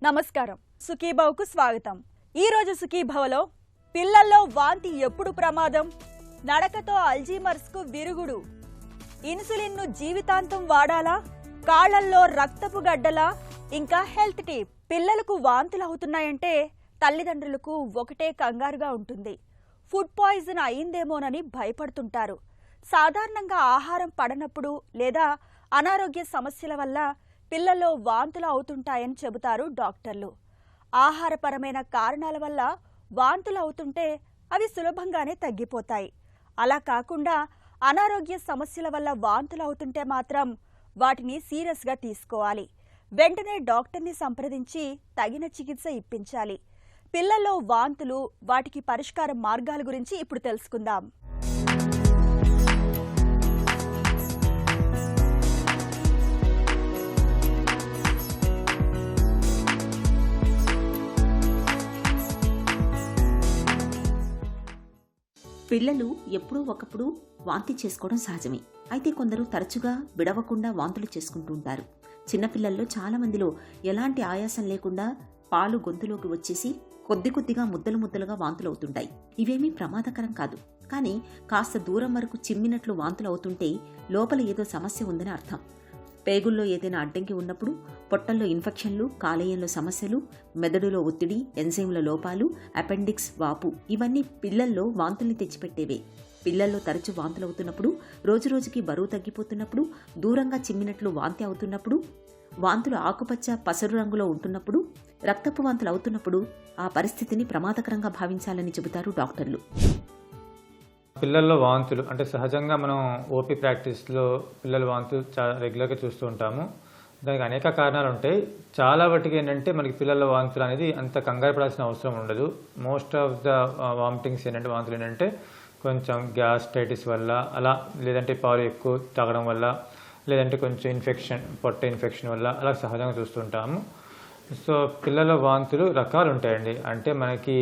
నమస్కారం సుఖీభవకు స్వాగతం। ఈ రోజు సుఖీభవలో పిల్లల్లో వాంతి ఎప్పుడు ప్రమాదం, నడకతో అల్జీమర్స్ కు విరుగుడు, ఇన్సులిన్ ను జీవితాంతం వాడాలా, కాళ్ళల్లో రక్తపు గడ్డలా, ఇంకా హెల్త్ టిప్। పిల్లలకు వాంతులు అవుతున్నాయంటే తల్లిదండ్రులకు ఒకటే కంగారుగా ఉంటుంది। ఫుడ్ పాయిజన్ అయిందేమోనని భయపడుతుంటారు। సాధారణంగా ఆహారం పడనప్పుడు లేదా అనారోగ్య సమస్యల వల్ల పిల్లల్లో వాంతులు అవుతుంటాయని చెబుతారు డాక్టర్లు। ఆహారపరమైన కారణాల వల్ల వాంతులు అవుతుంటే అవి సులభంగానే తగ్గిపోతాయి। అలా కాకుండా అనారోగ్య సమస్యల వల్ల వాంతులు అవుతుంటే మాత్రం వాటిని సీరియస్గా తీసుకోవాలి। వెంటనే డాక్టర్ని సంప్రదించి తగిన చికిత్స ఇప్పించాలి। పిల్లల్లో వాంతులు, వాటికి పరిష్కార మార్గాల గురించి ఇప్పుడు తెలుసుకుందాం। పిల్లలు ఎప్పుడూ ఒకప్పుడు వాంతి చేసుకోవడం సహజమే। అయితే కొందరు తరచుగా విడవకుండా వాంతులు చేసుకుంటూ ఉంటారు। చిన్నపిల్లల్లో చాలా మందిలో ఎలాంటి ఆయాసం లేకుండా పాలు గొంతులోకి వచ్చేసి కొద్ది కొద్దిగా ముద్దలు ముద్దలుగా వాంతులు అవుతుంటాయి। ఇవేమీ ప్రమాదకరం కాదు, కానీ కాస్త దూరం వరకు చిమ్మినట్లు వాంతులు అవుతుంటే లోపల ఏదో సమస్య ఉందని అర్థం। పేగుల్లో ఏదైనా అడ్డంకి ఉన్నప్పుడు, పొట్టల్లో ఇన్ఫెక్షన్లు, కాలేయంలో సమస్యలు, మెదడులో ఒత్తిడి, ఎంజైమ్ల లోపాలు, అపెండిక్స్, వాపు ఇవన్నీ పిల్లల్లో వాంతుల్ని తెచ్చిపెట్టేవే। పిల్లల్లో తరచు వాంతులు అవుతున్నప్పుడు, రోజురోజుకి బరువు తగ్గిపోతున్నప్పుడు, దూరంగా చిమ్మినట్లు వాంతి అవుతున్నప్పుడు, వాంతులు ఆకుపచ్చ పసరు రంగులో ఉంటున్నప్పుడు, రక్తపు వాంతులు అవుతున్నప్పుడు ఆ పరిస్థితిని ప్రమాదకరంగా భావించాలని చెబుతారు డాక్టర్లు। పిల్లల్లో వాంతులు అంటే సహజంగా మనం ఓపీ ప్రాక్టీస్లో పిల్లల వాంతులు చాలా రెగ్యులర్గా చూస్తూ ఉంటాము। దానికి అనేక కారణాలు ఉంటాయి। చాలా వాటికి ఏంటంటే మనకి పిల్లల వాంతులు అనేది అంత కంగారు పడాల్సిన అవసరం ఉండదు। మోస్ట్ ఆఫ్ ద వామిటింగ్స్ ఏంటంటే వాంతులు ఏంటంటే కొంచెం గ్యాస్ట్రైటిస్ వల్ల, అలా లేదంటే పాలు ఎక్కువ తాగడం వల్ల, లేదంటే కొంచెం ఇన్ఫెక్షన్, పొట్ట ఇన్ఫెక్షన్ వల్ల అలా సహజంగా చూస్తుంటాము। సో పిల్లల వాంతులు రకాలు ఉంటాయండి। అంటే మనకి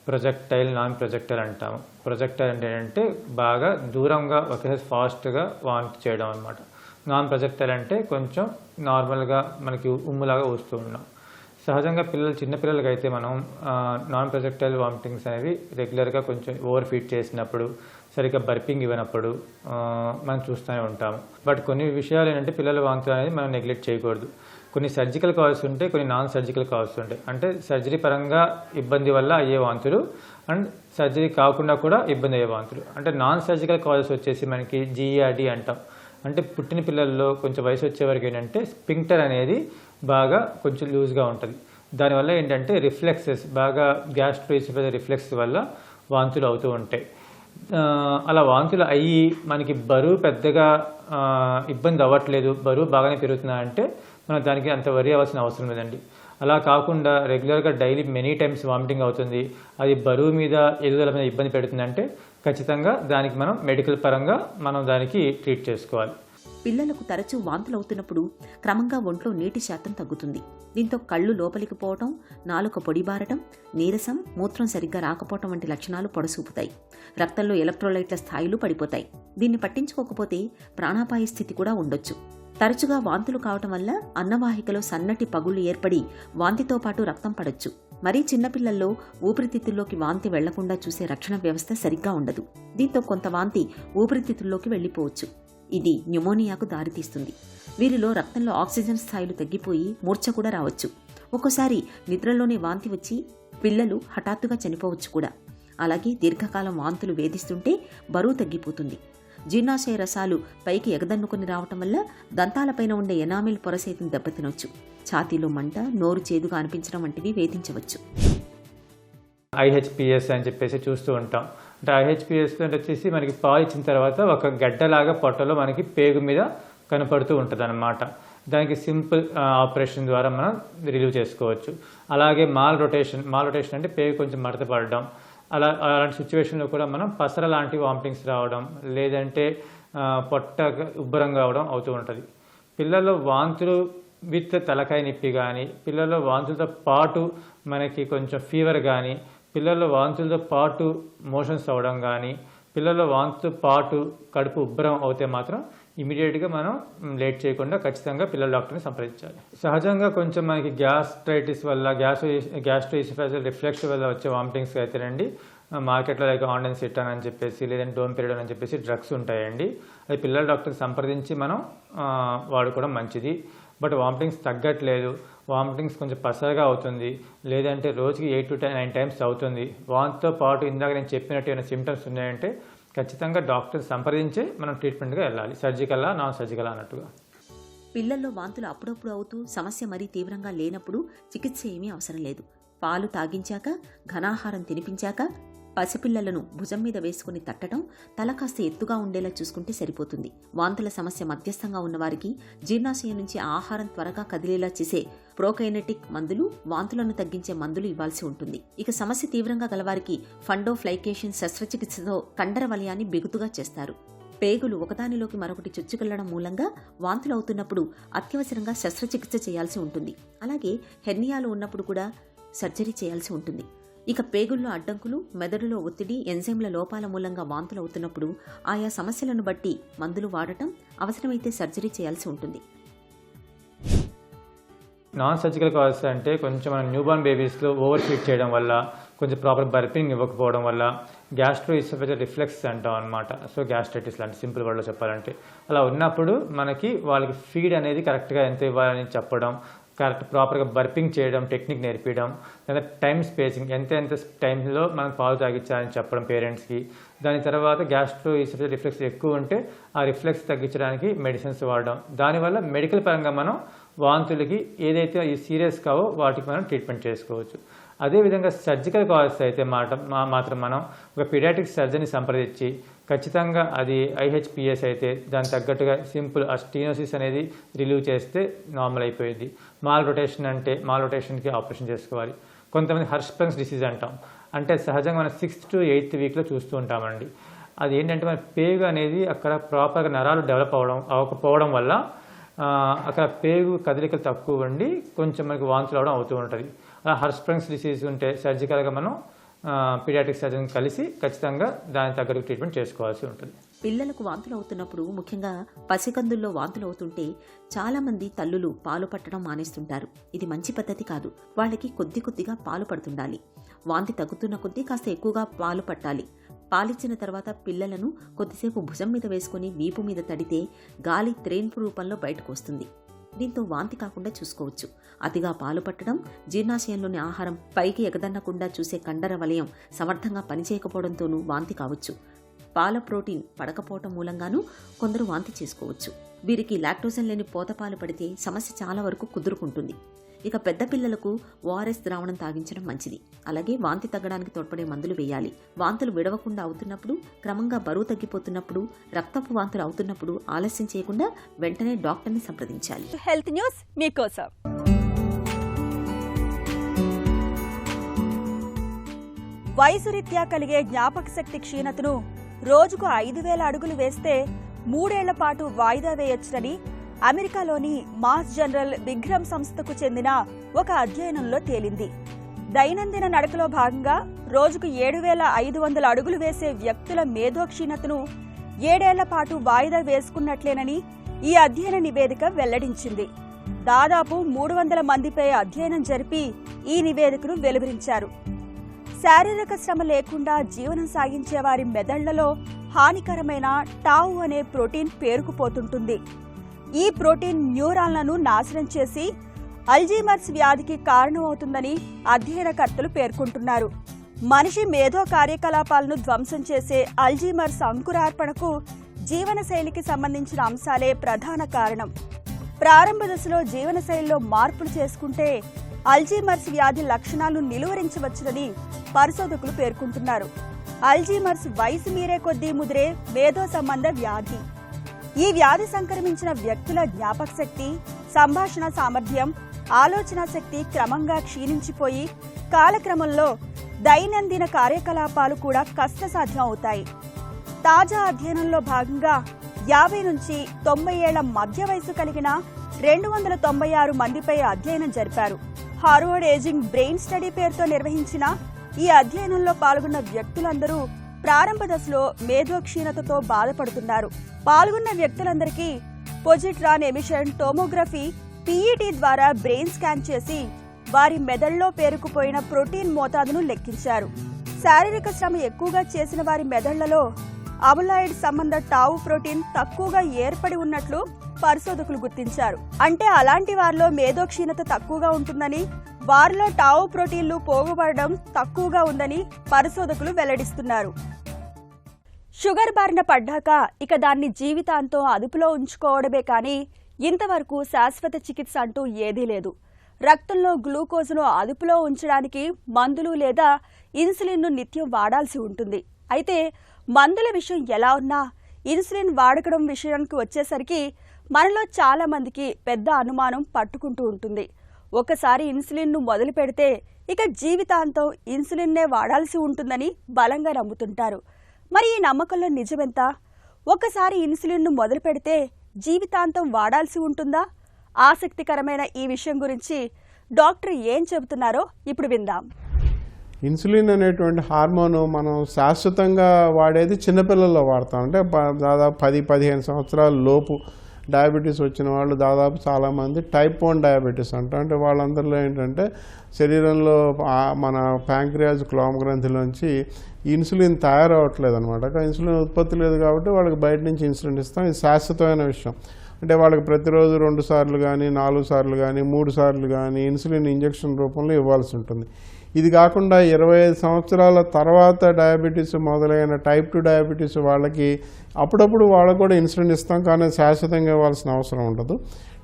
ప్రొజెక్టైల్, నాన్ ప్రొజెక్టైల్ అంటాము। ప్రొజెక్టైల్ అంటే ఏంటంటే బాగా దూరంగా ఒకేసారి ఫాస్ట్గా వాంతి చేయడం అనమాట। నాన్ ప్రొజెక్టైల్ అంటే కొంచెం నార్మల్గా మనకి ఉమ్ములాగా వస్తూ ఉన్నాం। సహజంగా చిన్నపిల్లలకి అయితే మనం నాన్ ప్రొజెక్టైల్ వామిటింగ్స్ అనేవి రెగ్యులర్గా కొంచెం ఓవర్ ఫీడ్ చేసినప్పుడు, సరిగ్గా బర్పింగ్ ఇవ్వనప్పుడు మనం చూస్తూనే ఉంటాము। బట్ కొన్ని విషయాలు ఏంటంటే పిల్లల వాంతులు అనేది మనం నెగ్లెక్ట్ చేయకూడదు। కొన్ని సర్జికల్ కాజెస్ ఉంటాయి, కొన్ని నాన్ సర్జికల్ కాజెస్ ఉంటాయి। అంటే సర్జరీ పరంగా ఇబ్బంది వల్ల అయ్యే వాంతులు అండ్ సర్జరీ కాకుండా కూడా ఇబ్బంది అయ్యే వాంతులు। అంటే నాన్ సర్జికల్ కాజెస్ వచ్చేసి మనకి జీఆర్డీ అంటాం। అంటే పుట్టిన పిల్లల్లో కొంచెం వయసు వచ్చే వరకు ఏంటంటే స్పింక్టర్ అనేది బాగా కొంచెం లూజ్గా ఉంటుంది। దానివల్ల ఏంటంటే రిఫ్లెక్సెస్ బాగా గ్యాస్ట్రోఇసోఫేజియల్ రిఫ్లెక్స్ వల్ల వాంతులు అవుతూ ఉంటాయి। అలా వాంతులు అయ్యి మనకి బరువు పెద్దగా ఇబ్బంది అవ్వట్లేదు, బరువు బాగానే పెరుగుతున్నా అంటే మనం దానికి అంత వరి అవ్వాల్సిన అవసరం లేదండి। అలా కాకుండా రెగ్యులర్గా డైలీ మెనీ టైమ్స్ వామిటింగ్ అవుతుంది, అది బరువు మీద ఎదుగుదల మీద ఇబ్బంది పెడుతుందంటే ఖచ్చితంగా దానికి మనం మెడికల్ పరంగా మనం దానికి ట్రీట్ చేసుకోవాలి। పిల్లలకు తరచూ వాంతులు అవుతున్నప్పుడు క్రమంగా ఒంట్లో నీటి శాతం తగ్గుతుంది। దీంతో కళ్ళు లోపలికి పోవటం, నాలుక పొడిబారటం, నీరసం, మూత్రం సరిగ్గా రాకపోవటం వంటి లక్షణాలు పొడసూపుతాయి। రక్తంలో ఎలక్ట్రోలైట్ల స్థాయిలు పడిపోతాయి। దీన్ని పట్టించుకోకపోతే ప్రాణాపాయ స్థితి కూడా ఉండొచ్చు। తరచుగా వాంతులు కావటం వల్ల అన్నవాహికలో సన్నటి పగుళ్లు ఏర్పడి వాంతితో పాటు రక్తం పడొచ్చు। మరీ చిన్నపిల్లల్లో ఊపిరితిత్తుల్లోకి వాంతి వెళ్లకుండా చూసే రక్షణ వ్యవస్థ సరిగ్గా ఉండదు। దీంతో కొంత వాంతి ఊపిరితిత్తుల్లోకి వెళ్లిపోవచ్చు। ఇది న్యూమోనియాకు దారితీస్తుంది। వీరిలో రక్తంలో ఆక్సిజన్ స్థాయిలు తగ్గిపోయి మూర్ఛ కూడా రావచ్చు। ఒక్కోసారి నిద్రలోనే వాంతి వచ్చి పిల్లలు హఠాత్తుగా చనిపోవచ్చు కూడా। అలాగే దీర్ఘకాలం వాంతులు వేధిస్తుంటే బరువు తగ్గిపోతుంది। జీర్ణాశయ రసాలు పైకి ఎగదన్నుకొని రావటం వల్ల దంతాలపైన ఉండే ఎనామిల్ పొరసేతిని దెబ్బతినొచ్చు। ఛాతీలో మంట, నోరు చేదుగా అనిపించడం వంటివి వేధించవచ్చు। ఐహెచ్పిఎస్ అని చెప్పేసి చూస్తూ ఉంటాం। అంటే ఐహెచ్పిఎస్ అంటే వచ్చేసి మనకి పాలు ఇచ్చిన తర్వాత ఒక గడ్డలాగా పొట్టలో మనకి పేగు మీద కనపడుతూ ఉంటుంది అన్నమాట। దానికి సింపుల్ ఆపరేషన్ ద్వారా మనం రిలీవ్ చేసుకోవచ్చు। అలాగే మాల్ రొటేషన్ అంటే పేగు కొంచెం మడత పడడం, అలాంటి సిచ్యువేషన్లో కూడా మనం పసర లాంటి వామిటింగ్స్ రావడం, లేదంటే పొట్ట ఉబ్బరం కావడం అవుతూ ఉంటుంది। పిల్లల్లో వాంతులు విత్ తలకాయ నొప్పి కానీ, పిల్లల్లో వాంతులతో పాటు మనకి కొంచెం ఫీవర్ కానీ, పిల్లల్లో వాంతులతో పాటు మోషన్స్ అవ్వడం కానీ, పిల్లల్లో వాంతులతో పాటు కడుపు ఉబ్బరం అవుతే మాత్రం ఇమీడియట్గా మనం లేట్ చేయకుండా ఖచ్చితంగా పిల్లల డాక్టర్ని సంప్రదించాలి. సహజంగా కొంచెం మనకి గ్యాస్ట్రైటిస్ వల్ల గ్యాస్ట్రోఇసోఫేజియల్ రిఫ్లెక్స్ వల్ల వచ్చే వామిటింగ్స్ అయితేనండి మార్కెట్లో లైక్ ఆండెన్సిటాన్ అని చెప్పేసి లేదంటే డోమ్పెరిడోన్ అని చెప్పేసి డ్రగ్స్ ఉంటాయండి. అది పిల్లల డాక్టర్ని సంప్రదించి మనం వాడుకోవడం మంచిది. బట్ వామిటింగ్స్ తగ్గట్లేదు, వామిటింగ్స్ కొంచెం పసరగా అవుతుంది, లేదంటే రోజుకి 8 to 9 times అవుతుంది, వాటితో పాటు ఇందాక నేను చెప్పినట్టు ఏమైనా సిమ్టమ్స్ ఉన్నాయంటే ఖచ్చితంగా డాక్టర్ సంప్రదించే మనం ట్రీట్మెంట్గా వెళ్ళాలి, సర్జికలా నాన్ సర్జికలా అన్నట్టుగా. పిల్లల్లో వాంతులు అప్పుడప్పుడు అవుతూ సమస్య మరీ తీవ్రంగా లేనప్పుడు చికిత్స ఏమీ అవసరం లేదు. పాలు తాగించాక, ఘనాహారం తినిపించాక పసిపిల్లలను భుజం మీద వేసుకుని తట్టడం, తల కాస్త ఎత్తుగా ఉండేలా చూసుకుంటే సరిపోతుంది. వాంతుల సమస్య మధ్యస్థంగా ఉన్నవారికి జీర్ణాశయం నుంచి ఆహారం త్వరగా కదిలేలా చేసే ప్రోకైనెటిక్ మందులు, వాంతులను తగ్గించే మందులు ఇవ్వాల్సి ఉంటుంది. ఇక సమస్య తీవ్రంగా గలవారికి ఫండోఫ్లైకేషన్ శస్త్రచికిత్సతో కండర వలయాన్ని బిగుతుగా చేస్తారు. పేగులు ఒకదానిలోకి మరొకటి చొచ్చుకెళ్లడం మూలంగా వాంతులు అవుతున్నప్పుడు అత్యవసరంగా శస్త్రచికిత్స చేయాల్సి ఉంటుంది. అలాగే హెర్నియాలు ఉన్నప్పుడు కూడా సర్జరీ చేయాల్సి ఉంటుంది. ఇక పేగుల్లో అడ్డంకులు, మెదడులో ఒత్తిడి, ఎంజైమ్ల లోపాల మూలంగా వాంతులు అవుతున్నప్పుడు ఆయా సమస్యలను బట్టి మందులు వాడటం, అవసరమైతే సర్జరీ చేయాల్సి ఉంటుంది. నాన్ సర్జికల్ కాజెస్ అంటే కొంచెం మనం న్యూబార్న్ బేబీస్లో ఓవర్ ఫీడ్ చేయడం వల్ల, కొంచెం ప్రాపర్ బర్పింగ్ ఇవ్వకపోవడం వల్ల గ్యాస్ట్రోఇసోఫేజియల్ రిఫ్లెక్స్ అంటాం అనమాట. సో గ్యాస్ట్రైటిస్ లాంటి సింపుల్ వర్డ్లో చెప్పాలంటే అలా ఉన్నప్పుడు మనకి వాళ్ళకి ఫీడ్ అనేది కరెక్ట్గా ఎంత ఇవ్వాలని చెప్పడం, కరెక్ట్ ప్రాపర్గా బర్పింగ్ చేయడం, టెక్నిక్ నేర్పించడం, లేదా టైం స్పేసింగ్ ఎంత టైంలో మనం పాలు తాగించాలని చెప్పడం పేరెంట్స్కి. దాని తర్వాత గ్యాస్ట్రోఇసోఫేజియల్ రిఫ్లెక్స్ ఎక్కువ ఉంటే ఆ రిఫ్లెక్స్ తగ్గించడానికి మెడిసిన్స్ వాడడం. దానివల్ల మెడికల్ పరంగా మనం వాంతులకి ఏదైతే ఈ సీరియస్ కావో వాటికి మనం ట్రీట్మెంట్ చేసుకోవచ్చు. అదేవిధంగా సర్జికల్ కాజెస్ అయితే మాత్రం మనం ఒక పీడియాట్రిక్ సర్జన్ని సంప్రదించి ఖచ్చితంగా అది IHPS అయితే దానికి తగ్గట్టుగా సింపుల్ ఆ స్టీనోసిస్ అనేది రిలీవ్ చేస్తే నార్మల్ అయిపోయింది. మాల్ రొటేషన్కి ఆపరేషన్ చేసుకోవాలి. కొంతమంది హర్ష్స్ప్రంగ్స్ డిసీజ్ అంటాం, అంటే సహజంగా మనం 6th to 8th వీక్లో చూస్తూ ఉంటామండి. అది ఏంటంటే మన పేగు అనేది అక్కడ ప్రాపర్గా నరాలు డెవలప్ అవ్వకపోవడం వల్ల అక్కడ పేగు కదలికలు తక్కువ ఉండి కొంచెం మనకి వాంతులు అవడం అవుతూ ఉంటుంది. అలా హర్ష్స్ప్రంగ్స్ డిసీజ్ ఉంటే సర్జికల్గా మనం పీడియాట్రిక్ సర్జన్ కలిసి ఖచ్చితంగా దాని తగ్గట్టు ట్రీట్మెంట్ చేసుకోవాల్సి ఉంటుంది. పిల్లలకు వాంతులు అవుతున్నప్పుడు, ముఖ్యంగా పసికందుల్లో వాంతులు అవుతుంటే చాలా మంది తల్లులు పాలు పట్టడం మానేస్తుంటారు. ఇది మంచి పద్ధతి కాదు. వాళ్ళకి కొద్దిగా పాలు పడుతుండాలి. వాంతి తగ్గుతున్న కొద్దీ కాస్త ఎక్కువగా పాలు పట్టాలి. పాలిచ్చిన తర్వాత పిల్లలను కొద్దిసేపు భుజం మీద వేసుకుని వీపు మీద తడితే గాలి త్రేన్పు రూపంలో బయటకు వస్తుంది. దీంతో వాంతి కాకుండా చూసుకోవచ్చు. అతిగా పాలు పట్టడం, జీర్ణాశయంలోని ఆహారం పైకి ఎగదన్నకుండా చూసే కండర వలయం సమర్థంగా పనిచేయకపోవడంతోనూ వాంతి కావచ్చు. పాల ప్రోటీన్ పడకపోవటం మూలంగానూ కొందరు వాంతి చేసుకోవచ్చు. వీరికి లాక్టోజన్ లేని పోతపాలు పడితే సమస్య చాలా వరకు కుదురుకుంటుంది. ఇక పెద్ద పిల్లలకు ORS ద్రావణం తాగించడం మంచిది. అలాగే వాంతి తగ్గడానికి తోడ్పడే మందులు వేయాలి. వాంతులు విడవకుండా అవుతున్నప్పుడు, క్రమంగా బరువు తగ్గిపోతున్నప్పుడు, రక్తపు వాంతులు అవుతున్నప్పుడు ఆలస్యం చేయకుండా వెంటనే డాక్టర్ని సంప్రదించాలి. హెల్త్ న్యూస్ మీకోసం. వయసు రీత్యా కలిగే జ్ఞాపక శక్తి క్షీణతను రోజుకు 5,000 అడుగులు వేస్తే 3 ఏళ్ల పాటు వాయిదా వేయొచ్చని అమెరికాలోని మాస్ జనరల్ విగ్రమ్ సంస్థకు చెందిన ఒక అధ్యయనంలో తేలింది. దైనందిన నడకలో భాగంగా రోజుకు 7,500 అడుగులు వేసే వ్యక్తుల మేధోక్షీణతను 7 ఏళ్ల పాటు వాయిదా వేసుకున్నట్లేనని ఈ అధ్యయన నివేదిక వెల్లడించింది. దాదాపు 300 మందిపై అధ్యయనం జరిపి ఈ నివేదికను వెలువరించారు. శారీరక శ్రమ లేకుండా జీవనం సాగించే వారి మెదళ్లలో హానికరమైన టావు అనే ప్రోటీన్ పేరుకుపోతుంటుంది. ఈ ప్రోటీన్ న్యూరాన్లను నాశనం చేసి అల్జీమర్స్ వ్యాధికి కారణమవుతుందని అధ్యయనకర్తలు పేర్కొంటున్నారు. మనిషి మేధో కార్యకలాపాలను ధ్వంసం చేసే అల్జీమర్స్ అంకురార్పణకు జీవనశైలికి సంబంధించిన అంశాలే ప్రధాన కారణం. ప్రారంభ దశలో జీవనశైలిలో మార్పులు చేసుకుంటే అల్జీమర్స్ వ్యాధి లక్షణాలు నిలువరించవచ్చునని పరిశోధకులు పేర్కొంటున్నారు. అల్జీమర్స్ వయసు మీరే కొద్దీ ముదిరే మేధో సంబంధ వ్యాధి. ఈ వ్యాధి సంక్రమించిన వ్యక్తుల జ్ఞాపక శక్తి, సంభాషణ సామర్థ్యం, ఆలోచన శక్తి క్రమంగా క్షీణించిపోయి కాలక్రమంలో దైనందిన కార్యకలాపాలు కూడా కష్టసాధ్యం అవుతాయి. తాజా అధ్యయనంలో భాగంగా 50 నుంచి 90 ఏళ్ల మధ్య వయసు కలిగిన 296 మందిపై అధ్యయనం జరిపారు. హార్వర్డ్ ఏజింగ్ బ్రెయిన్ స్టడీ పేరుతో నిర్వహించిన ఈ అధ్యయనంలో పాల్గొన్న వ్యక్తులందరూ ప్రారంభ దశలో మేధోక్షీణతతో బాధపడుతున్నారు. పాల్గొన్న వ్యక్తులందరికీ పొజిట్రాన్ ఎమిషన్ టోమోగ్రఫీ పీఈటీ ద్వారా బ్రెయిన్ స్కాన్ చేసి వారి మెదడులో పేరుకుపోయిన ప్రోటీన్ మోతాదును లెక్కించారు. శారీరక శ్రమ ఎక్కువగా చేసిన వారి మెదళ్లలో అబులాయిడ్ సంబంధ టావు ప్రోటీన్ తక్కువగా ఏర్పడి ఉన్నట్లు పరిశోధకులు గుర్తించారు. అంటే అలాంటి వారిలో మేధోక్షీణత తక్కువగా ఉంటుందని, వారిలో టావు ప్రోటీన్లు పోగుపడడం తక్కువగా ఉందని పరిశోధకులు వెల్లడిస్తున్నారు. షుగర్ బారిన పడ్డాక ఇక దాన్ని జీవితాంతం అదుపులో ఉంచుకోవడమే కానీ ఇంతవరకు శాశ్వత చికిత్స అంటూ ఏదీ లేదు. రక్తంలో గ్లూకోజ్ను అదుపులో ఉంచడానికి మందులు లేదా ఇన్సులిన్ను నిత్యం వాడాల్సి ఉంటుంది. అయితే మందుల విషయం ఎలా ఉన్నా ఇన్సులిన్ వాడకడం విషయానికి వచ్చేసరికి మనలో చాలా మందికి పెద్ద అనుమానం పట్టుకుంటూ ఉంటుంది. ఒకసారి ఇన్సులిన్ను మొదలు పెడితే ఇక జీవితాంతం ఇన్సులిన్నే వాడాల్సి ఉంటుందని బలంగా నమ్ముతుంటారు. మరి ఈ నమ్మకంలో నిజమెంత? ఒకసారి ఇన్సులిన్ను మొదలు పెడితే జీవితాంతం వాడాల్సి ఉంటుందా? ఆసక్తికరమైన ఈ విషయం గురించి డాక్టర్ ఏం చెబుతున్నారో ఇప్పుడు విందాం. ఇన్సులిన్ అనేటువంటి హార్మోను మనం శాశ్వతంగా వాడేది చిన్నపిల్లల్లో వాడతాం. అంటే దాదాపు 10-15 సంవత్సరాల లోపు డయాబెటీస్ వచ్చిన వాళ్ళు దాదాపు చాలామంది టైప్ 1 డయాబెటీస్ అంటాం. అంటే వాళ్ళందరిలో ఏంటంటే శరీరంలో మన ప్యాంక్రియాస్ క్లోమ గ్రంథిలోంచి ఇన్సులిన్ తయారవట్లేదు అనమాట. ఇన్సులిన్ ఉత్పత్తి లేదు కాబట్టి వాళ్ళకి బయట నుంచి ఇన్సులిన్ ఇస్తాం. ఇది శాశ్వతమైన విషయం. అంటే వాళ్ళకి ప్రతిరోజు 2 సార్లు కానీ 4 సార్లు కానీ 3 సార్లు కానీ ఇన్సులిన్ ఇంజెక్షన్ రూపంలో ఇవ్వాల్సి ఉంటుంది. ఇది కాకుండా 25 సంవత్సరాల తర్వాత డయాబెటీస్ మొదలైన టైప్ 2 డయాబెటీస్ వాళ్ళకి అప్పుడప్పుడు వాళ్ళకు కూడా ఇన్సులిన్ ఇస్తాం, కానీ శాశ్వతంగా ఇవ్వాల్సిన అవసరం ఉండదు.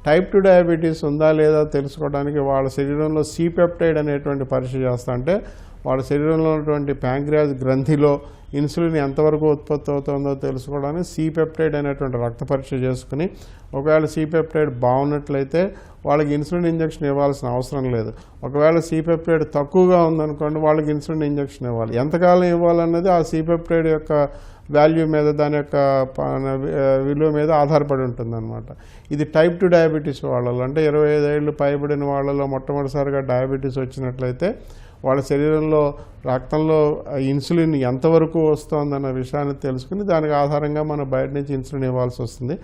టైప్ 2 డయాబెటీస్ ఉందా లేదా తెలుసుకోవడానికి వాళ్ళ శరీరంలో C-పెప్టైడ్ అనేటువంటి పరీక్ష చేస్తా. అంటే వాళ్ళ శరీరంలో ఉన్నటువంటి ప్యాంక్రియాస్ గ్రంథిలో ఇన్సులిన్ ఎంతవరకు ఉత్పత్తి అవుతుందో తెలుసుకోవడానికి C-పెప్టైడ్ అనేటువంటి రక్త పరీక్ష చేసుకుని ఒకవేళ C-పెప్టైడ్ బాగున్నట్లయితే వాళ్ళకి ఇన్సులిన్ ఇంజెక్షన్ ఇవ్వాల్సిన అవసరం లేదు. ఒకవేళ C-పెప్టైడ్ తక్కువగా ఉందనుకోండి వాళ్ళకి ఇన్సులిన్ ఇంజెక్షన్ ఇవ్వాలి. ఎంతకాలం ఇవ్వాలన్నది ఆ C-పెప్టైడ్ యొక్క వాల్యూ మీద, దాని యొక్క విలువ మీద ఆధారపడి ఉంటుందన్నమాట. ఇది టైప్ 2 డయాబెటీస్ వాళ్ళలో, అంటే 25 ఏళ్ళు పైబడిన వాళ్ళలో మొట్టమొదటిసారిగా డయాబెటీస్ వచ్చినట్లయితే వాళ్ళ శరీరంలో రక్తంలో ఇన్సులిన్ ఎంతవరకు వస్తుందన్న విషయాన్ని తెలుసుకుని దానికి ఆధారంగా మనం బయట నుంచి ఇన్సులిన్ ఇవ్వాల్సి వస్తుంది.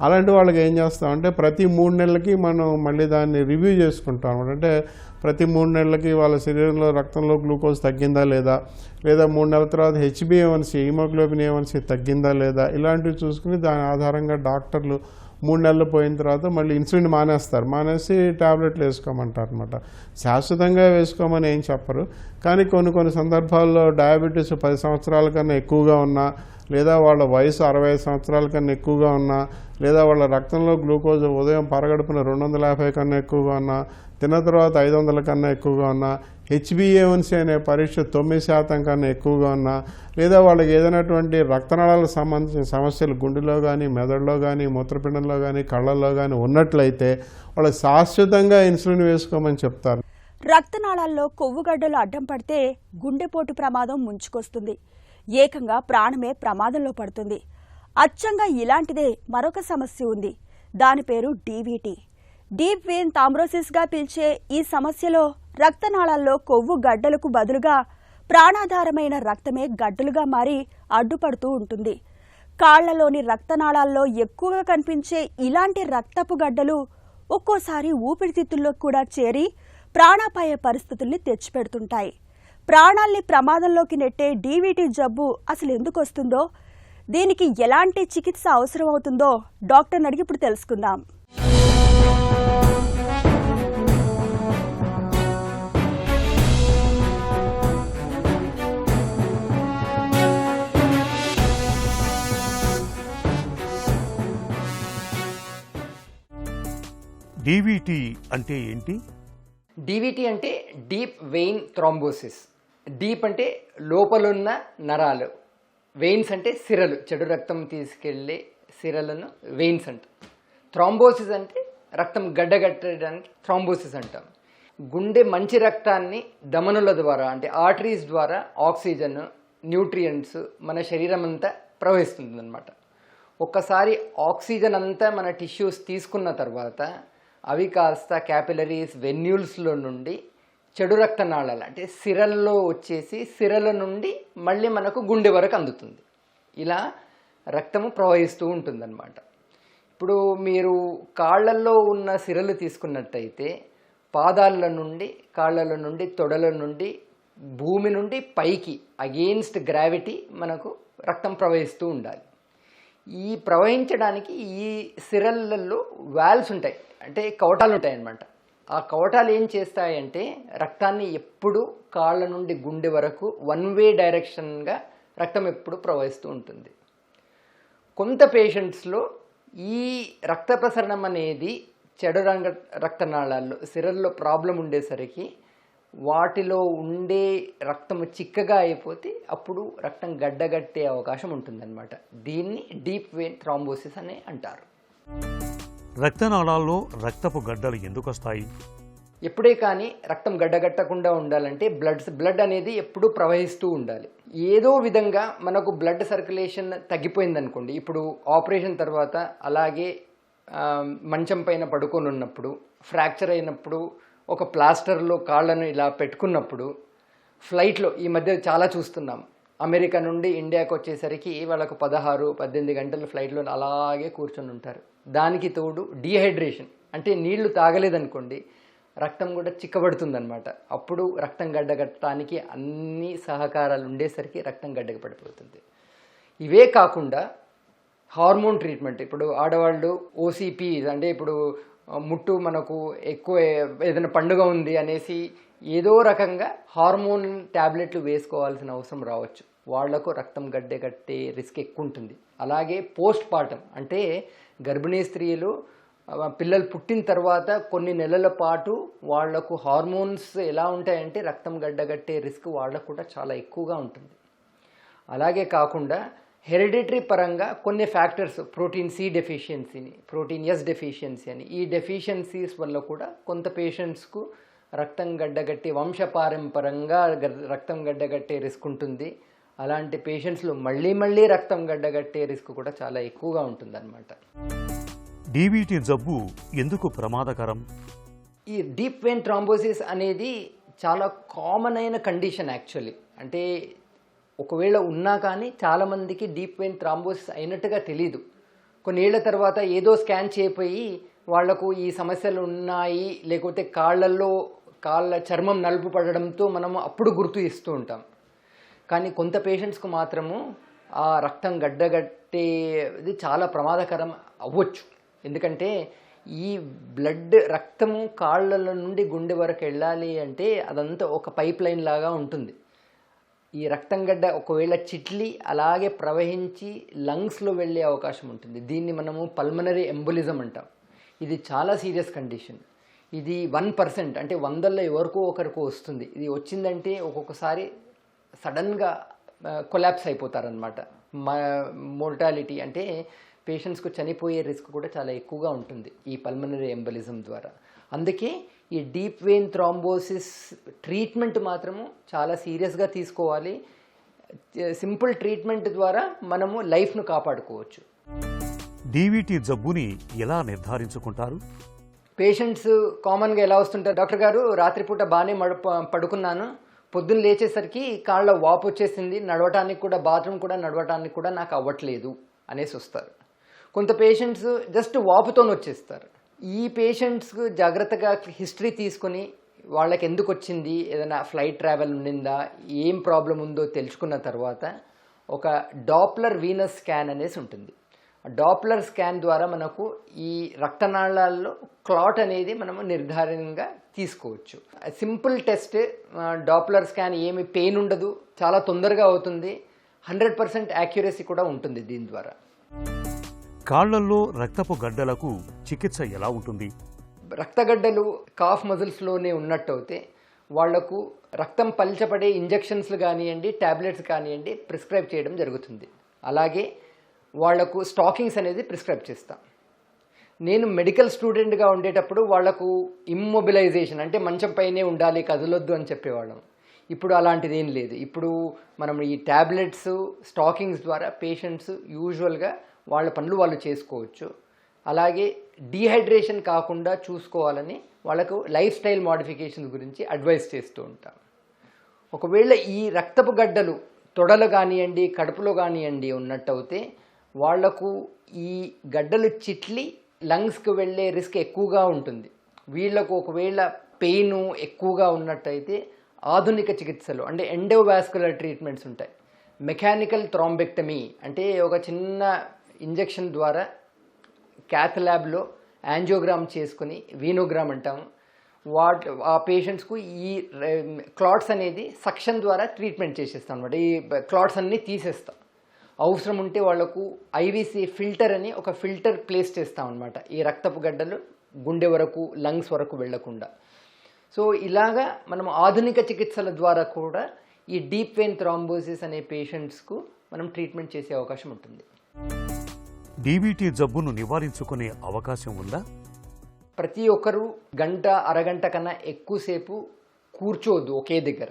అలాంటి వాళ్ళకి ఏం చేస్తామంటే ప్రతి 3 నెలలకి మనం మళ్ళీ దాన్ని రివ్యూ చేసుకుంటాం. అంటే ప్రతి 3 నెలలకి వాళ్ళ శరీరంలో రక్తంలో గ్లూకోజ్ తగ్గిందా లేదా, లేదా 3 నెలల తర్వాత HbA1c హిమోగ్లోబిన్ A1c తగ్గిందా లేదా, ఇలాంటివి చూసుకుని దాని ఆధారంగా డాక్టర్లు 3 నెలలు పోయిన తర్వాత మళ్ళీ ఇన్సులిన్ మానేసి ట్యాబ్లెట్లు వేసుకోమంటారు అనమాట. శాశ్వతంగా వేసుకోమని ఏం చెప్పరు, కానీ కొన్ని సందర్భాల్లో డయాబెటీస్ 10 సంవత్సరాల కన్నా ఎక్కువగా ఉన్నా, లేదా వాళ్ళ వయసు 65 సంవత్సరాల కన్నా ఎక్కువగా ఉన్నా, లేదా వాళ్ళ రక్తంలో గ్లూకోజ్ ఉదయం పరగడుపున 250 కన్నా ఎక్కువగా ఉన్నా, తిన్న తర్వాత 500 కన్నా ఎక్కువగా ఉన్నా, HbA1c అనే పరీక్ష 9% కన్నా ఎక్కువగా ఉన్నా, లేదా వాళ్ళకి ఏదైనటువంటి రక్తనాళాలకు సంబంధించిన సమస్యలు గుండెలో కానీ, మెదడులో కానీ, మూత్రపిండంలో కానీ, కళ్ళల్లో కానీ ఉన్నట్లయితే వాళ్ళు శాశ్వతంగా ఇన్సులిన్ వేసుకోమని చెప్తారు. రక్తనాళాల్లో కొవ్వుగడ్డలు అడ్డం పడితే గుండెపోటు ప్రమాదం ముంచుకొస్తుంది. ఏకంగా ప్రాణమే ప్రమాదంలో పడుతుంది. అచ్చంగా ఇలాంటిదే మరొక సమస్య ఉంది. దాని పేరు DVT, డీప్ వెయిన్ థ్రాంబోసిస్ గా పిలిచే ఈ సమస్యలో రక్తనాళాల్లో కొవ్వు గడ్డలకు బదులుగా ప్రాణాధారమైన రక్తమే గడ్డలుగా మారి అడ్డుపడుతూ ఉంటుంది. కాళ్లలోని రక్తనాళాల్లో ఎక్కువగా కనిపించే ఇలాంటి రక్తపు గడ్డలు ఒక్కోసారి ఊపిరితిత్తుల్లో కూడా చేరి ప్రాణాపాయ పరిస్థితుల్ని తెచ్చిపెడుతుంటాయి. ప్రాణాల్ని ప్రమాదంలోకి నెట్టే DVT జబ్బు అసలు ఎందుకు వస్తుందో, దీనికి ఎలాంటి చికిత్స అవసరం అవుతుందో డాక్టర్ని అడిగి ఇప్పుడు తెలుసుకుందాం. DVT అంటే ఏంటి? DVT అంటే డీప్ వెయిన్ థ్రాంబోసిస్. డీప్ అంటే లోపలున్న నరాలు, వెయిన్స్ అంటే సిరలు, చెడు రక్తం తీసుకెళ్లే సిరలను వెయిన్స్ అంటాం. థ్రాంబోసిస్ అంటే రక్తం గడ్డగట్టడానికి థ్రాంబోసిస్ అంటాం. గుండె మంచి రక్తాన్ని ధమనుల ద్వారా అంటే ఆర్టరీస్ ద్వారా ఆక్సిజన్, న్యూట్రియంట్స్ మన శరీరం అంతా ప్రవహిస్తుంది అన్నమాట. ఒక్కసారి ఆక్సిజన్ అంతా మన టిష్యూస్ తీసుకున్న తర్వాత అవి కాస్త క్యాపిలరీస్, వెన్యూల్స్లో నుండి చెడు రక్తనాళాలు అంటే సిరల్లో వచ్చేసి సిరల నుండి మళ్ళీ మనకు గుండె వరకు అందుతుంది. ఇలా రక్తము ప్రవహిస్తూ ఉంటుందన్నమాట. ఇప్పుడు మీరు కాళ్ళల్లో ఉన్న సిరలు తీసుకున్నట్టయితే పాదాల నుండి, కాళ్ళ నుండి, తొడల నుండి, భూమి నుండి పైకి అగెయిన్స్ట్ గ్రావిటీ మనకు రక్తం ప్రవహిస్తూ ఉండాలి. ఈ ప్రవహించడానికి ఈ సిరలలో వాల్వ్స్ ఉంటాయి, అంటే కవటాలు ఉంటాయి అన్నమాట. ఆ కవటాలు ఏం చేస్తాయంటే రక్తాన్ని ఎప్పుడు కాళ్ళ నుండి గుండె వరకు వన్ వే డైరెక్షన్గా రక్తం ఎప్పుడు ప్రవహిస్తూ ఉంటుంది. కొంత పేషెంట్స్లో ఈ రక్త ప్రసరణం అనేది చెడు రక్తనాళాల్లో సిరల్లో ప్రాబ్లం ఉండేసరికి వాటిలో ఉండే రక్తము చిక్కగా అయిపోతే అప్పుడు రక్తం గడ్డగట్టే అవకాశం ఉంటుందన్నమాట. దీన్ని డీప్ వెయిన్ థ్రాంబోసిస్ అని అంటారు. రక్తనాళాల్లో రక్తపు గడ్డలు ఎందుకు వస్తాయి? ఎప్పుడే కానీ రక్తం గడ్డగట్టకుండా ఉండాలంటే బ్లడ్ అనేది ఎప్పుడూ ప్రవహిస్తూ ఉండాలి. ఏదో విధంగా మనకు బ్లడ్ సర్క్యులేషన్ తగ్గిపోయిందనుకోండి, ఇప్పుడు ఆపరేషన్ తర్వాత అలాగే మంచం పైన పడుకొని ఉన్నప్పుడు, ఫ్రాక్చర్ అయినప్పుడు, ఒక ప్లాస్టర్లో కాళ్ళను ఇలా పెట్టుకున్నప్పుడు, ఫ్లైట్లో ఈ మధ్య చాలా చూస్తున్నాం, అమెరికా నుండి ఇండియాకి వచ్చేసరికి వాళ్ళకు 16-18 గంటలు ఫ్లైట్లో అలాగే కూర్చొని ఉంటారు. దానికి తోడు డీహైడ్రేషన్ అంటే నీళ్లు తాగలేదనుకోండి రక్తం కూడా చిక్కబడుతుందన్నమాట. అప్పుడు రక్తం గడ్డగట్టడానికి అన్ని సహకారాలు ఉండేసరికి రక్తం గడ్డగా పడిపోతుంది. ఇవే కాకుండా హార్మోన్ ట్రీట్మెంట్, ఇప్పుడు ఆడవాళ్ళు ఓసిపి అంటే ఇప్పుడు ముట్టు మనకు ఎక్కువ ఏదైనా పండుగ ఉంది అనేసి ఏదో రకంగా హార్మోన్ ట్యాబ్లెట్లు వేసుకోవాల్సిన అవసరం రావచ్చు. వాళ్లకు రక్తం గడ్డగట్టే రిస్క్ ఎక్కువ ఉంటుంది. అలాగే పోస్ట్ పార్టం అంటే గర్భిణీ స్త్రీలు పిల్లలు పుట్టిన తర్వాత కొన్ని నెలల పాటు వాళ్లకు హార్మోన్స్ ఎలా ఉంటాయంటే రక్తం గడ్డగట్టే రిస్క్ వాళ్ళకు కూడా చాలా ఎక్కువగా ఉంటుంది. అలాగే కాకుండా హెరిడిటరీ పరంగా కొన్ని ఫ్యాక్టర్స్, ప్రోటీన్ సి డెఫిషియన్సీని, ప్రోటీన్ ఎస్ డెఫిషియన్సీ అని, ఈ డెఫిషియన్సీస్ వల్ల కూడా కొంత పేషెంట్స్కు రక్తం గడ్డగట్టే వంశపారంపరంగా రక్తం గడ్డగట్టే రిస్క్ ఉంటుంది. అలాంటి పేషెంట్స్లో మళ్ళీ రక్తం గడ్డగట్టే రిస్క్ కూడా చాలా ఎక్కువగా ఉంటుందన్నమాట. డీవీటీ జబ్బు ఎందుకు ప్రమాదకరం? ఈ డీప్ వెయిన్ థ్రాంబోసిస్ అనేది చాలా కామన్ అయిన కండిషన్ యాక్చువల్లీ. అంటే ఒకవేళ ఉన్నా కానీ చాలామందికి డీప్ వెయిన్ థ్రాంబోసిస్ అయినట్టుగా తెలీదు. కొన్నేళ్ల తర్వాత ఏదో స్కాన్ చేయపోయి వాళ్లకు ఈ సమస్యలు ఉన్నాయి, లేకపోతే కాళ్ళ చర్మం నలుపు పడడంతో మనము అప్పుడు గుర్తు ఇస్తూ ఉంటాం. కానీ కొంత పేషెంట్స్కు మాత్రము ఆ రక్తం గడ్డగట్టేది చాలా ప్రమాదకరం అవ్వచ్చు. ఎందుకంటే ఈ రక్తము కాళ్ళ నుండి గుండె వరకు వెళ్ళాలి అంటే అదంతా ఒక పైప్ లైన్ లాగా ఉంటుంది. ఈ రక్తం గడ్డ ఒకవేళ చిట్లి అలాగే ప్రవహించి లంగ్స్లో వెళ్ళే అవకాశం ఉంటుంది. దీన్ని మనము పల్మనరీ ఎంబోలిజం అంటాం. ఇది చాలా సీరియస్ కండిషన్. ఇది 1% అంటే 100లో ఎవరికో ఒకరికో వస్తుంది. ఇది వచ్చిందంటే ఒక్కొక్కసారి సడన్గా కొలాప్స్ అయిపోతారనమాట. మోర్టాలిటీ అంటే పేషెంట్స్కు చనిపోయే రిస్క్ కూడా చాలా ఎక్కువగా ఉంటుంది ఈ పల్మనరీ ఎంబోలిజం ద్వారా. అందుకే ఈ డీప్ వెయిన్ థ్రాంబోసిస్ ట్రీట్మెంట్ మాత్రము చాలా సీరియస్గా తీసుకోవాలి. సింపుల్ ట్రీట్మెంట్ ద్వారా మనము లైఫ్ను కాపాడుకోవచ్చు. డీవీటీ జబ్బుని ఎలా నిర్ధారించుకుంటారు? పేషెంట్స్ కామన్గా ఎలా వస్తుంటారు, డాక్టర్ గారు రాత్రిపూట బాగానే పడుకున్నాను, పొద్దున్న లేచేసరికి కాళ్ళ వాపు వచ్చేసింది, నడవటానికి కూడా బాత్రూమ్ కూడా నడవటానికి కూడా నాకు అవ్వట్లేదు అనేసి వస్తారు. కొంత పేషెంట్స్ జస్ట్ వాపుతోనే వచ్చేస్తారు. ఈ పేషెంట్స్కు జాగ్రత్తగా హిస్టరీ తీసుకొని వాళ్ళకి ఎందుకు వచ్చింది, ఏదైనా ఫ్లైట్ ట్రావెల్ ఉండిందా, ఏం ప్రాబ్లం ఉందో తెలుసుకున్న తర్వాత ఒక డాప్లర్ వీనస్ స్కాన్ అనేసి ఉంటుంది. డాప్లర్ స్కాన్ ద్వారా మనకు ఈ రక్తనాళాల్లో క్లాట్ అనేది మనము నిర్ధారణగా తీసుకోవచ్చు. సింపుల్ టెస్ట్, డాప్లర్ స్కాన్, ఏమి పెయిన్ ఉండదు, చాలా తొందరగా అవుతుంది, 100% యాక్యురసీ కూడా ఉంటుంది దీని ద్వారా. కాళ్లల్లో రక్తపు గడ్డలకు చికిత్స ఎలా ఉంటుంది? రక్తగడ్డలు కాఫ్ మజిల్స్లోనే ఉన్నట్టు అయితే వాళ్లకు రక్తం పల్చపడే ఇంజెక్షన్స్లు కానివ్వండి, ట్యాబ్లెట్స్ కానివ్వండి ప్రిస్క్రైబ్ చేయడం జరుగుతుంది. అలాగే వాళ్లకు స్టాకింగ్స్ అనేది ప్రిస్క్రైబ్ చేస్తాం. నేను మెడికల్ స్టూడెంట్గా ఉండేటప్పుడు వాళ్లకు ఇమ్మొబిలైజేషన్ అంటే మంచం పైనే ఉండాలి, కదలొద్దు అని చెప్పేవాళ్ళం. ఇప్పుడు అలాంటిది ఏం లేదు. ఇప్పుడు మనం ఈ ట్యాబ్లెట్స్, స్టాకింగ్స్ ద్వారా పేషెంట్స్ యూజువల్గా వాళ్ళ పనులు వాళ్ళు చేసుకోవచ్చు. అలాగే డీహైడ్రేషన్ కాకుండా చూసుకోవాలని వాళ్ళకు లైఫ్ స్టైల్ మోడిఫికేషన్ గురించి అడ్వైస్ చేస్తూ ఉంటాం. ఒకవేళ ఈ రక్తపు గడ్డలు తొడలు కానివ్వండి, కడుపులో కానివ్వండి ఉన్నట్టయితే వాళ్లకు ఈ గడ్డలు చిట్లి లంగ్స్కి వెళ్ళే రిస్క్ ఎక్కువగా ఉంటుంది. వీళ్లకు ఒకవేళ పెయిన్ ఎక్కువగా ఉన్నట్టయితే ఆధునిక చికిత్సలు అంటే ఎండోవాస్కులర్ ట్రీట్మెంట్స్ ఉంటాయి. మెకానికల్ థ్రాంబెక్టమీ అంటే ఒక చిన్న ఇంజెక్షన్ ద్వారా క్యాథ్ ల్యాబ్లో యాంజియోగ్రామ్ చేసుకుని, వీనోగ్రామ్ అంటాము, ఆ పేషెంట్స్కు ఈ క్లాట్స్ అనేది సక్షన్ ద్వారా ట్రీట్మెంట్ చేసేస్తాం అనమాట. ఈ క్లాట్స్ అన్నీ తీసేస్తాం. అవసరం ఉంటే వాళ్లకు ఐవీసీ ఫిల్టర్ అని ఒక ఫిల్టర్ ప్లేస్ చేస్తాం అనమాట, ఈ రక్తపు గడ్డలు గుండె వరకు, లంగ్స్ వరకు వెళ్లకుండా. సో ఇలాగా మనం ఆధునిక చికిత్సల ద్వారా కూడా ఈ డీప్ వెయిన్ థ్రాంబోసిస్ అనే పేషెంట్స్కు మనం ట్రీట్మెంట్ చేసే అవకాశం ఉంటుంది. డీవీటీ జబ్బును నివారించుకునే అవకాశం ఉందా? ప్రతి ఒక్కరూ గంట, అరగంట కన్నా ఎక్కువసేపు కూర్చోవద్దు ఒకే దగ్గర.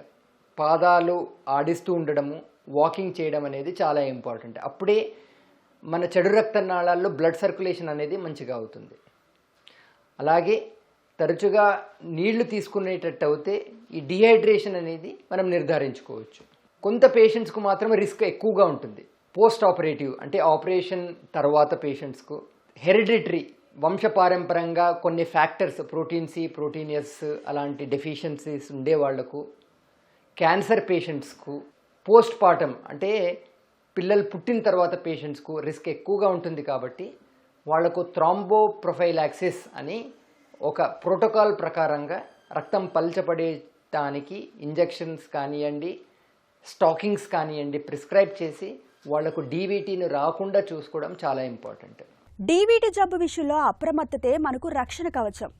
పాదాలు ఆడిస్తూ ఉండడము, వాకింగ్ చేయడం అనేది చాలా ఇంపార్టెంట్. అప్పుడే మన చెడు రక్తనాళాల్లో బ్లడ్ సర్క్యులేషన్ అనేది మంచిగా అవుతుంది. అలాగే తరచుగా నీళ్లు తీసుకునేటట్టు అయితే ఈ డిహైడ్రేషన్ అనేది మనం నిర్ధారించుకోవచ్చు. కొంత పేషెంట్స్కు మాత్రమే రిస్క్ ఎక్కువగా ఉంటుంది. పోస్ట్ ఆపరేటివ్ అంటే ఆపరేషన్ తర్వాత పేషెంట్స్కు, హెరిడిటరీ వంశపారంపరంగా కొన్ని factors, protein C, protein S అలాంటి డెఫిషియన్సీస్ ఉండే వాళ్లకు, క్యాన్సర్ పేషెంట్స్కు, పోస్ట్ పార్టం అంటే పిల్లలు పుట్టిన తర్వాత పేషెంట్స్కు రిస్క్ ఎక్కువగా ఉంటుంది. కాబట్టి వాళ్లకు థ్రాంబోప్రొఫైలాక్సిస్ అని ఒక ప్రోటోకాల్ ప్రకారంగా రక్తం పల్చపడేటానికి ఇంజెక్షన్స్ కానివ్వండి, స్టాకింగ్స్ కానివ్వండి ప్రిస్క్రైబ్ చేసి వాళ్లకు డీవీటీని రాకుండా చూసుకోవడం చాలా ఇంపార్టెంట్. డీవీటీ జబ్బు విషయంలో అప్రమత్తతే మనకు రక్షణ కవచం.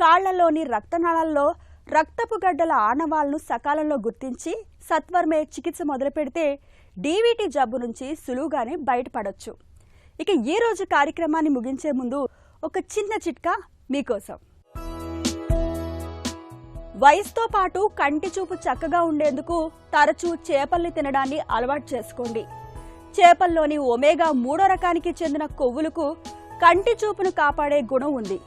కాళ్లలోని రక్తనాళాల్లో రక్తపు గడ్డల ఆనవాళ్లను సకాలంలో గుర్తించి సత్వరమే చికిత్స మొదలు పెడితే డీవీటీ జబ్బు నుంచి సులువుగానే బయటపడొచ్చు. ఇక ఈ రోజు కార్యక్రమాన్ని ముగించే ముందు ఒక చిన్న చిట్కా మీకోసం. వయసుతో పాటు కంటి చూపు చక్కగా ఉండేందుకు తరచూ చేపల్ని తినడాన్ని అలవాటు చేసుకోండి. చేపల్లోని ఒమేగా 3 రకానికి చెందిన కొవ్వులకు కంటి చూపును కాపాడే గుణం ఉంది.